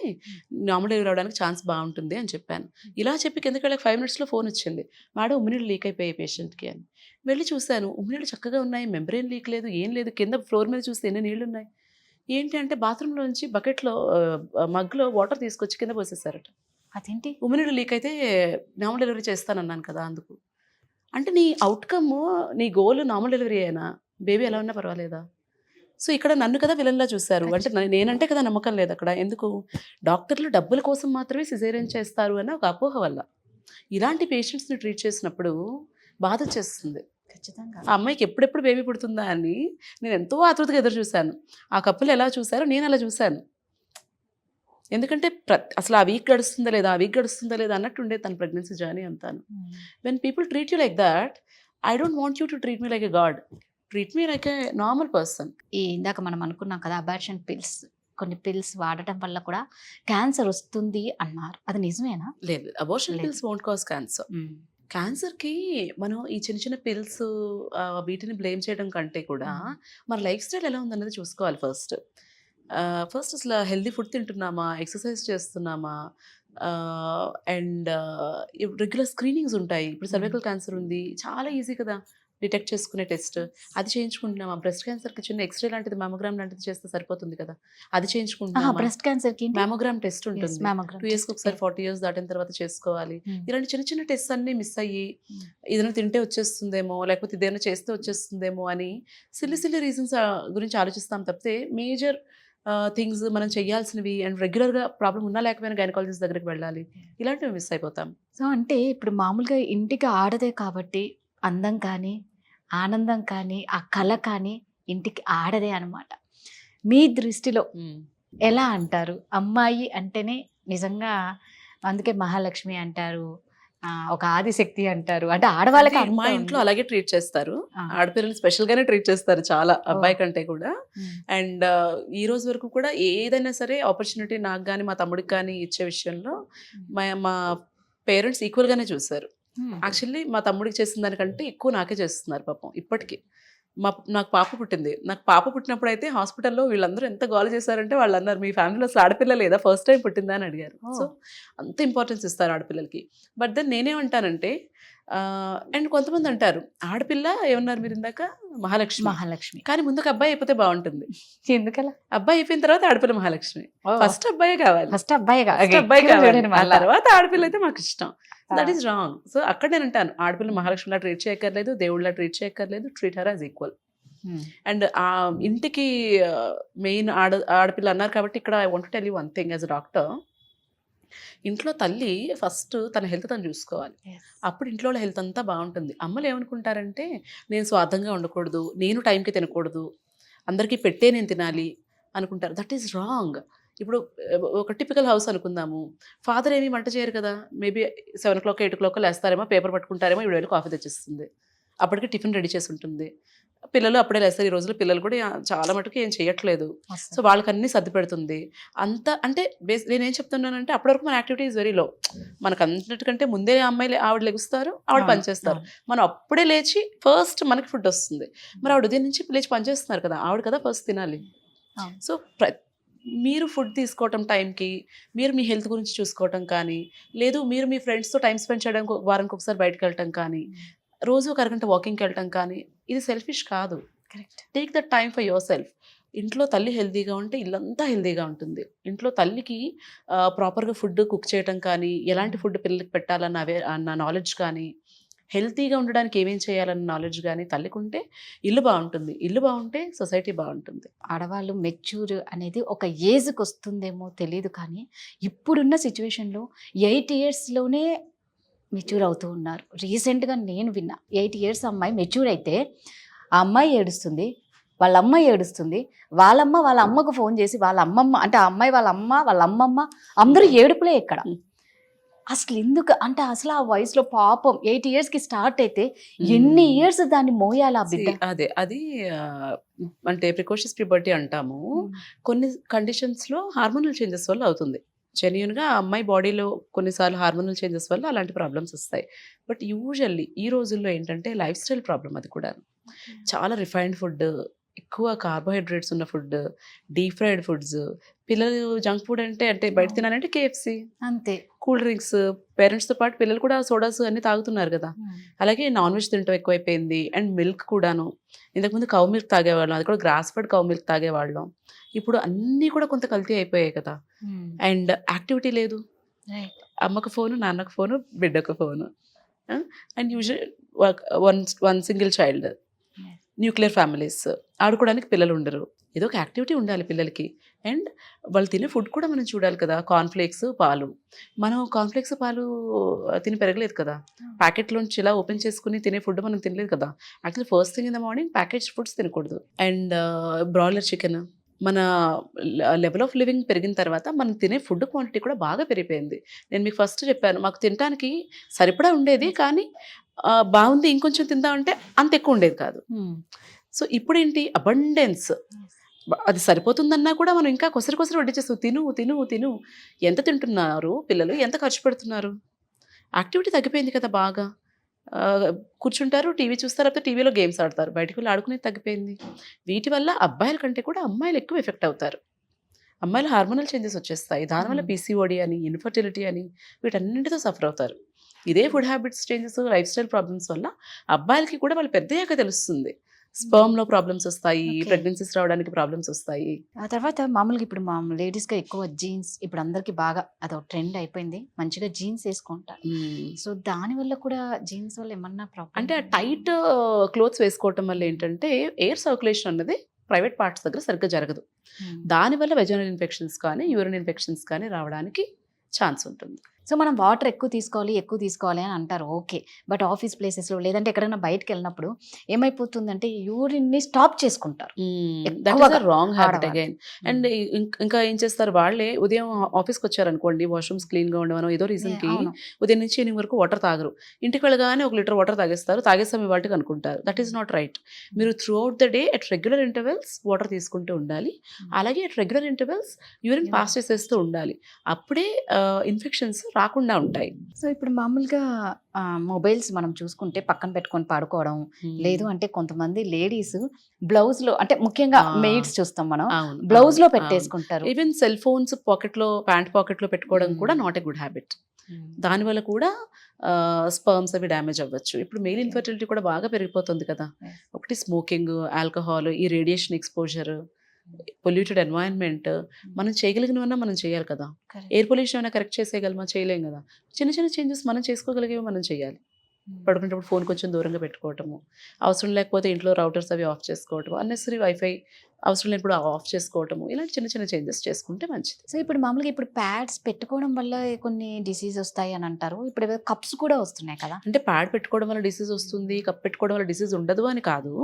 నార్మల్ డెలివరీ అవ్వడానికి ఛాన్స్ బాగుంటుంది అని చెప్పాను. ఇలా చెప్పి కిందకి వెళ్ళక 5 minutesలో ఫోన్ వచ్చింది, మేడం ఉమ్మనీళ్ళు లీక్ అయిపోయాయి పేషెంట్కి అని. వెళ్ళి చూశాను, ఉమ్మనీళ్ళు చక్కగా ఉన్నాయి, మెంబ్రెయిన్ లీక్ లేదు, ఏం లేదు. కింద ఫ్లోర్ మీద చూస్తే ఎన్ని నీళ్ళు ఉన్నాయి. ఏంటి అంటే బాత్రూంలోంచి బకెట్లో మగ్లో వాటర్ తీసుకొచ్చి కింద పోసేసారట. అదేంటి, ఉమ్మనీళ్ళు లీక్ అయితే నార్మల్ డెలివరీ చేస్తానన్నాను కదా అందుకు. అంటే నీ అవుట్కమ్, నీ గోల్ నార్మల్ డెలివరీ అయినా బేబీ ఎలా ఉన్నా పర్వాలేదా. సో ఇక్కడ నన్ను కదా విలన్లా చూశారు. అంటే నేనంటే కదా నమ్మకం లేదు అక్కడ. ఎందుకు, డాక్టర్లు డబ్బుల కోసం మాత్రమే సిజేరియన్ చేస్తారు అన్న ఒక అపోహ వల్ల ఇలాంటి పేషెంట్స్ని ట్రీట్ చేసినప్పుడు బాధ వచ్చేస్తుంది. ఖచ్చితంగా ఆ అమ్మాయికి ఎప్పుడెప్పుడు బేబీ పుడుతుందా అని నేను ఎంతో ఆతృతగా ఎదురు చూశాను. ఆ కప్పులు ఎలా చూశారో నేను అలా చూశాను. ఎందుకంటే అసలు ఆ వీక్ గడుస్తుందా లేదా అన్నట్టు ఉండేది తన ప్రెగ్నెన్సీ జర్నీ అంతాను. When people treat you like that, I don't want you to treat me like a God, treat me like a normal person. ఇందాక మనం అనుకున్నాం కదా, అబార్షన్ పిల్స్, కొన్ని పిల్స్ వాడటం వల్ల కూడా క్యాన్సర్ వస్తుంది అన్నారు, అది నిజమేనా? లేదు, abortion pills won't cause cancer. క్యాన్సర్కి మనం ఈ చిన్న చిన్న పిల్స్ వీటిని బ్లేమ్ చేయడం కంటే కూడా మన లైఫ్ స్టైల్ ఎలా ఉందన్నది చూసుకోవాలి. ఫస్ట్ అసలు హెల్దీ ఫుడ్ తింటున్నామా, ఎక్సర్సైజ్ చేస్తున్నామా, అండ్ రెగ్యులర్ స్క్రీనింగ్స్ ఉంటాయి. ఇప్పుడు సర్వైకల్ క్యాన్సర్ ఉంది, చాలా ఈజీ కదా డిటెక్ట్ చేసుకునే టెస్ట్, అది చేయించుకుంటున్నామా. బ్రెస్ట్ క్యాన్సర్కి చిన్న ఎక్స్రే లాంటిది, మ్యామోగ్రామ్ లాంటిది చేస్తే సరిపోతుంది కదా, అది చేయించుకుంటున్నామా. బ్రెస్ట్ క్యాన్సర్కి మ్యామోగ్రామ్ టెస్ట్ ఉంటుంది, 2 yearsకి ఒకసారి, 40 years దాటిన తర్వాత చేసుకోవాలి. ఇలాంటి చిన్న చిన్న టెస్ట్ అన్నీ మిస్ అయ్యి ఏదైనా తింటే వచ్చేస్తుందేమో, లేకపోతే ఇదేమైనా చేస్తే వచ్చేస్తుందేమో అని సిల్లీ రీజన్స్ గురించి ఆలోచిస్తాం తప్పితే మేజర్ థింగ్స్ మనం చేయాల్సినవి అండ్ రెగ్యులర్గా ప్రాబ్లం ఉన్నా లేకపోయినా గైనకాలజిస్ట్ దగ్గరికి వెళ్ళాలి, ఇలాంటివి మిస్ అయిపోతాం. సో అంటే ఇప్పుడు మామూలుగా ఇంటికి ఆడదే కాబట్టి అందం కానీ, ఆనందం కానీ, ఆ కళ కానీ ఇంటికి ఆడదే అనమాట. మీ దృష్టిలో ఎలా అంటారు? అమ్మాయి అంటేనే నిజంగా, అందుకే మహాలక్ష్మి అంటారు, ఒక ఆదిశక్తి అంటారు. అంటే ఆడవాళ్ళకి మా ఇంట్లో అలాగే ట్రీట్ చేస్తారు, ఆడపిల్లల్ని స్పెషల్గానే ట్రీట్ చేస్తారు చాలా, అబ్బాయి కంటే కూడా. అండ్ ఈ రోజు వరకు కూడా ఏదైనా సరే ఆపర్చునిటీ నాకు కానీ మా తమ్ముడికి కానీ ఇచ్చే విషయంలో మా పేరెంట్స్ ఈక్వల్గానే చూశారు. యాక్చువల్లీ మా తమ్ముడికి చేసిన దానికంటే ఎక్కువ నాకే చేస్తున్నారు పాపం ఇప్పటికీ. నాకు పాప పుట్టింది, నాకు పాప పుట్టినప్పుడు అయితే హాస్పిటల్లో వీళ్ళందరూ ఎంత గోల చేశారంటే, వాళ్ళు అన్నారు మీ ఫ్యామిలీలో అసలు ఆడపిల్ల లేదా, ఫస్ట్ టైం పుట్టిందా అని అడిగారు. సో అంత ఇంపార్టెన్స్ ఇస్తారు ఆడపిల్లలకి. బట్ దెన్ నేనేమంటానంటే, అండ్ కొంతమంది అంటారు ఆడపిల్ల ఏమన్నారు మీరు ఇందాక మహాలక్ష్మి, మహాలక్ష్మి కానీ ముందు ఒక అబ్బాయి అయిపోతే బాగుంటుంది. ఎందుకలా? అబ్బాయి అయిపోయిన తర్వాత ఆడపిల్ల మహాలక్ష్మి. ఫస్ట్ అబ్బాయే కావాలి, ఫస్ట్ అబ్బాయి ఫస్ట్ అబ్బాయి కావాలి, ఆ తర్వాత ఆడపిల్ల అయితే మాకు ఇష్టం. That is wrong. సో అక్కడ నేను అంటాను ఆడపిల్ల మహాలక్ష్మిలా ట్రీట్ చేయక్కర్లేదు, దేవుళ్ళ ట్రీట్ చేయక్కర్లేదు, treat her as equal. And ఆ ఇంటికి మెయిన్ ఆడపిల్ల అన్నారు కాబట్టి ఇక్కడ I want to tell you one thing as a doctor. ఇంట్లో తల్లి ఫస్ట్ తన హెల్త్ తను చూసుకోవాలి, అప్పుడు ఇంట్లో వాళ్ళ హెల్త్ అంతా బాగుంటుంది. అమ్మలు ఏమనుకుంటారంటే నేను స్వార్థంగా ఉండకూడదు, నేను టైంకి తినకూడదు, అందరికీ పెట్టే నేను తినాలి అనుకుంటారు. That is wrong. ఇప్పుడు ఒక టిపికల్ హౌస్ అనుకుందాము, ఫాదర్ ఏమీ వంట చేయరు కదా, మేబీ 7 o'clock 8 o'clock లేస్తారేమో, పేపర్ పట్టుకుంటారేమో, 7 వేలు కాఫీ తెచ్చిస్తుంది, అప్పటికి టిఫిన్ రెడీ చేసి ఉంటుంది. పిల్లలు అప్పుడే లేస్తారు. ఈ రోజుల్లో పిల్లలు కూడా చాలా మటుకు ఏం చేయట్లేదు. సో వాళ్ళకి అన్ని సర్ది పెడుతుంది. అంత అంటే నేనేం చెప్తున్నానంటే అప్పటి వరకు మన యాక్టివిటీ ఈజ్ వెరీ లో. మనకు అన్నిటికంటే ముందే అమ్మాయిలు ఆవిడ లెగుస్తారు, ఆవిడ పనిచేస్తారు. మనం అప్పుడే లేచి ఫస్ట్ మనకి ఫుడ్ వస్తుంది. మరి ఆవిడ ఉదయం నుంచి లేచి పనిచేస్తున్నారు కదా, ఆవిడ కదా ఫస్ట్ తినాలి. సో మీరు ఫుడ్ తీసుకోవటం టైంకి, మీరు మీ హెల్త్ గురించి చూసుకోవటం కానీ, లేదు మీరు మీ ఫ్రెండ్స్తో టైం స్పెండ్ చేయడానికి వారానికి ఒకసారి బయటకు వెళ్ళటం కానీ, రోజు ఒక అరగంట వాకింగ్కి వెళ్ళటం కానీ, ఇది సెల్ఫిష్ కాదు. Correct. Take the time for your self. ఇంట్లో తల్లి హెల్తీగా ఉంటే ఇల్లంతా హెల్తీగా ఉంటుంది. ఇంట్లో తల్లికి ప్రాపర్గా ఫుడ్ కుక్ చేయటం కానీ, ఎలాంటి ఫుడ్ పిల్లలకి పెట్టాలన్న నాలెడ్జ్ కానీ, హెల్తీగా ఉండడానికి ఏమేం చేయాలన్న నాలెడ్జ్ కానీ తల్లికి ఉంటే ఇల్లు బాగుంటుంది. ఇల్లు బాగుంటే సొసైటీ బాగుంటుంది. ఆడవాళ్ళు మెచ్యూర్ అనేది ఒక ఏజ్కి వస్తుందేమో తెలియదు, కానీ ఇప్పుడున్న సిచ్యువేషన్లో 8 yearsలోనే మెచ్యూర్ అవుతూ ఉన్నారు. రీసెంట్గా నేను విన్నా, 8 years అమ్మాయి మెచ్యూర్ అయితే ఆ అమ్మాయి ఏడుస్తుంది, వాళ్ళ అమ్మ ఏడుస్తుంది, వాళ్ళమ్మ వాళ్ళ అమ్మకు ఫోన్ చేసి వాళ్ళ అమ్మమ్మ అంటే ఆ అమ్మాయి వాళ్ళ అమ్మ వాళ్ళ అమ్మమ్మ అందరూ ఏడుపులే ఇక్కడ. అసలు ఎందుకు అంటే అసలు ఆ వయసులో పాపం 8 yearsకి స్టార్ట్ అయితే ఎన్ని ఇయర్స్ దాన్ని మోయాలి ఆ బిడ్డ. అదే అది అంటే ప్రికాషన్స్ ప్యూబర్టీ అంటాము. కొన్ని కండిషన్స్లో హార్మోనల్ చేంజెస్ వల్ల అవుతుంది. జెన్యూన్గా ఆ అమ్మాయి బాడీలో కొన్నిసార్లు హార్మోనల్ చేంజెస్ వల్ల అలాంటి ప్రాబ్లమ్స్ వస్తాయి. బట్ యూజువల్లీ ఈ రోజుల్లో ఏంటంటే లైఫ్ స్టైల్ ప్రాబ్లం. అది కూడా చాలా రిఫైన్డ్ ఫుడ్, ఎక్కువ కార్బోహైడ్రేట్స్ ఉన్న ఫుడ్, డీప్ ఫ్రైడ్ ఫుడ్స్. పిల్లలు జంక్ ఫుడ్ అంటే బయట తినాలంటే KFC, అంతే. Cool drinks. పేరెంట్స్తో పాటు పిల్లలు కూడా సోడాస్ అన్ని తాగుతున్నారు కదా. అలాగే నాన్ వెజ్ తినటం ఎక్కువైపోయింది. అండ్ మిల్క్ కూడాను. ఇంతకుముందు కౌ మిల్క్ తాగేవాళ్ళం, అది కూడా గ్రాస్ ఫెడ్ కౌ మిల్క్ తాగేవాళ్ళం. ఇప్పుడు అన్నీ కూడా కొంత కల్తీ అయిపోయాయి కదా. అండ్ యాక్టివిటీ లేదు. అమ్మకు ఫోను, నాన్నకు ఫోను, బిడ్డకు phone. And usual one single child, nuclear families, ఆడుకోవడానికి పిల్లలు ఉండరు. ఏదో ఒక యాక్టివిటీ ఉండాలి పిల్లలకి. అండ్ వాళ్ళు తినే ఫుడ్ కూడా మనం చూడాలి కదా. కార్న్ఫ్లేక్స్, పాలు. మనం కార్న్ఫ్లేక్స్, పాలు తిని పెరగలేదు కదా. ప్యాకెట్లోంచి ఇలా ఓపెన్ చేసుకుని తినే ఫుడ్ మనం తినలేదు కదా. Actually first thing in the morning package foods తినకూడదు. And broiler chicken. మన లెవెల్ ఆఫ్ లివింగ్ పెరిగిన తర్వాత మనం తినే ఫుడ్ క్వాంటిటీ కూడా బాగా పెరిగిపోయింది. నేను మీకు ఫస్ట్ చెప్పాను, మాకు తినడానికి సరిపడా ఉండేది, కానీ బాగుంది ఇంకొంచెం తిందామంటే అంత ఎక్కువ ఉండేది కాదు. సో ఇప్పుడు ఏంటి, అబండెన్స్. అది సరిపోతుందన్నా కూడా మనం ఇంకా కొసరి వడ్డించేస్తాం. తిను తిను తిను. ఎంత తింటున్నారు పిల్లలు, ఎంత ఖర్చు పెడుతున్నారు. యాక్టివిటీ తగ్గిపోయింది కదా బాగా. కూర్చుంటారు, టీవీ చూస్తారు, లేకపోతే టీవీలో గేమ్స్ ఆడతారు, బయటకు వెళ్ళి ఆడుకునేది తగ్గిపోయింది. వీటి వల్ల అబ్బాయిల కంటే కూడా అమ్మాయిలు ఎక్కువ ఎఫెక్ట్ అవుతారు. అమ్మాయిలు హార్మోనల్ చేంజెస్ వచ్చేస్తాయి. దానివల్ల PCOD అని, ఇన్ఫర్టిలిటీ అని, వీటన్నింటితో సఫర్ అవుతారు. ఇదే food habits changes, life style problems వల్ల అబ్బాయిలకి కూడా వాళ్ళు పెద్దయ్యాక తెలుస్తుంది. స్పర్మ్లో ప్రాబ్లమ్స్ వస్తాయి, ప్రెగ్నెన్సీస్ రావడానికి ప్రాబ్లమ్స్ వస్తాయి. ఆ తర్వాత మామూలుగా ఇప్పుడు మా లేడీస్గా ఎక్కువ జీన్స్, ఇప్పుడు అందరికి బాగా అదొక ట్రెండ్ అయిపోయింది, మంచిగా జీన్స్ వేసుకుంటారు. సో దానివల్ల కూడా జీన్స్ వల్ల ఏమన్నా ప్రాబ్లం అంటే ఆ టైట్ క్లోత్స్ వేసుకోవటం వల్ల ఏంటంటే ఎయిర్ సర్క్యులేషన్ అన్నది ప్రైవేట్ పార్ట్స్ దగ్గర సరిగ్గా జరగదు. దానివల్ల వెజనల్ ఇన్ఫెక్షన్స్ కానీ, యూరిన్ ఇన్ఫెక్షన్స్ కానీ రావడానికి ఛాన్స్ ఉంటుంది. సో మనం వాటర్ ఎక్కువ తీసుకోవాలి అని అంటారు, ఓకే. బట్ ఆఫీస్ ప్లేసెస్లో లేదంటే ఎక్కడైనా బయటకు వెళ్ళినప్పుడు ఏమైపోతుందంటే యూరిన్ని స్టాప్ చేసుకుంటారు. Wrong habit again. అండ్ ఇంకా ఏం చేస్తారు, వాళ్ళే ఉదయం ఆఫీస్కి వచ్చారనుకోండి, వాష్రూమ్స్ క్లీన్గా ఉండవనో ఏదో రీజన్కి ఉదయం నుంచి ఈవినింగ్ వరకు వాటర్ తాగరు. ఇంటికి వెళ్ళగానే 1 లీటర్ వాటర్ తాగేస్తారు, తాగేస్తాం వాటికి అనుకుంటారు. That is not right. మీరు throughout the day at regular intervals water తీసుకుంటూ ఉండాలి. అలాగే at regular intervals urine pass చేసేస్తూ ఉండాలి. అప్పుడే ఇన్ఫెక్షన్స్ రాకుండా ఉంటాయి. సో ఇప్పుడు మామూలుగా మొబైల్స్ మనం చూసుకుంటే పక్కన పెట్టుకొని పడుకోవడం, లేదు అంటే కొంతమంది లేడీస్ బ్లౌజ్ లో, అంటే ముఖ్యంగా మెయిడ్స్ చూస్తాం మనం, బ్లౌజ్ లో పెట్టేసుకుంటారు. Even cell phones pant pocket లో పెట్టుకోవడం కూడా నాట్ ఎ గుడ్ హ్యాబిట్. దానివల్ల కూడా స్పర్మ్స్ అవి డ్యామేజ్ అవ్వచ్చు. ఇప్పుడు మెయిల్ ఇన్ఫర్టిలిటీ కూడా బాగా పెరిగిపోతుంది కదా. Yes. ఒకటి స్మోకింగ్, ఆల్కహాల్, ఈ రేడియేషన్ ఎక్స్పోజర్, పొల్యూటెడ్ ఎన్వైరన్మెంట్. మనం చేయగలిగినవన్నా మనం చేయాలి కదా. Correct. ఎయిర్ పొల్యూషన్ అయినా కరెక్ట్ చేసేయగలమా? చేయలేం కదా. చిన్న చిన్న చేంజెస్ మనం చేసుకోగలిగేవి మనం చేయాలి. పడుకునేటప్పుడు ఫోన్ కొంచెం దూరంగా పెట్టుకోవటము, అవసరం లేకపోతే ఇంట్లో రౌటర్స్ అవి ఆఫ్ చేసుకోవటము, అన్నెసరీ వైఫై అవసరం లేనప్పుడు ఆఫ్ చేసుకోవటము, ఇలాంటి చిన్న చిన్న చేంజెస్ చేసుకుంటే మంచిది. సో ఇప్పుడు మామూలుగా ఇప్పుడు ప్యాడ్స్ పెట్టుకోవడం వల్ల కొన్ని డిసీజ్ వస్తాయి అని అంటారు. ఇప్పుడు కప్స్ కూడా వస్తున్నాయి కదా. అంటే ప్యాడ్ పెట్టుకోవడం వల్ల డిసీజ్ వస్తుంది, కప్ పెట్టుకోవడం వల్ల డిసీజ్ ఉండదు అని కాదు.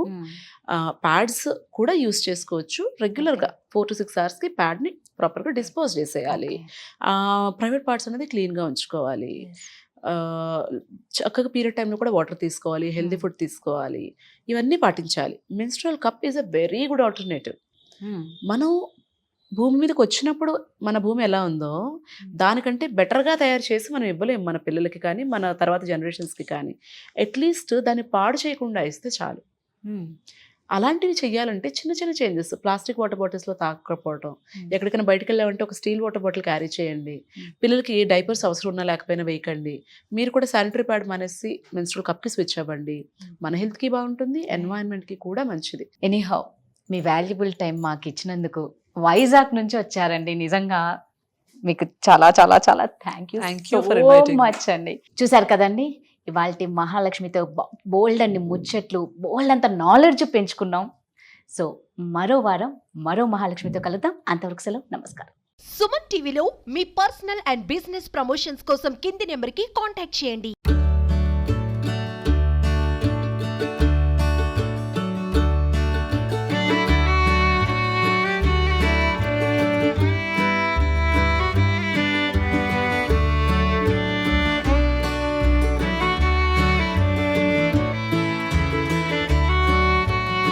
ప్యాడ్స్ కూడా యూస్ చేసుకోవచ్చు. రెగ్యులర్గా 4 to 6 hours ప్యాడ్ని ప్రాపర్గా డిస్పోజ్ చేసేయాలి. ప్రైవేట్ పార్ట్స్ అనేది క్లీన్గా ఉంచుకోవాలి. చక్కగా పీరియడ్ టైంలో కూడా వాటర్ తీసుకోవాలి, హెల్దీ ఫుడ్ తీసుకోవాలి, ఇవన్నీ పాటించాలి. Menstrual cup is a very good alternative. మనం భూమి మీదకి వచ్చినప్పుడు మన భూమి ఎలా ఉందో దానికంటే బెటర్గా తయారు చేసి మనం ఇవ్వలేము మన పిల్లలకి కానీ మన తర్వాత జనరేషన్స్కి కానీ. అట్లీస్ట్ దాన్ని పాడు చేయకుండా ఇస్తే చాలు. అలాంటివి చెయ్యాలంటే చిన్న చిన్న చేంజెస్. ప్లాస్టిక్ వాటర్ బాటిల్స్లో తాగకపోవడం, ఎక్కడికైనా బయటకు వెళ్ళామంటే ఒక స్టీల్ వాటర్ బాటిల్ క్యారీ చేయండి. పిల్లలకి ఏ డైపర్స్ అవసరం ఉన్నా లేకపోయినా వేయకండి. మీరు కూడా శానిటరీ ప్యాడ్ మానేసి మెన్స్ట్రువల్ కప్కి స్విచ్ అవ్వండి. మన హెల్త్కి బాగుంటుంది, ఎన్వైరన్మెంట్కి కూడా మంచిది. ఎనీహౌ మీ వాల్యుబుల్ టైం మాకు ఇచ్చినందుకు, వైజాగ్ నుంచి వచ్చారండి, నిజంగా మీకు చాలా చాలా చాలా thank you Thank you for inviting me. Much అండి. చూసారు కదండి, ఇవాళ మహాలక్ష్మితో బోల్డ్ అన్ని ముచ్చట్లు, బోల్డ్ అంత నాలెడ్జ్ పెంచుకున్నాం. సో మరో వారం మరో మహాలక్ష్మితో కలుద్దాం. అంతవరకు సెలవు, నమస్కారం. సుమన్ టీవీలో మీ పర్సనల్ అండ్ బిజినెస్ ప్రమోషన్స్ కోసం కింది నెంబర్కి కాంటాక్ట్ చేయండి.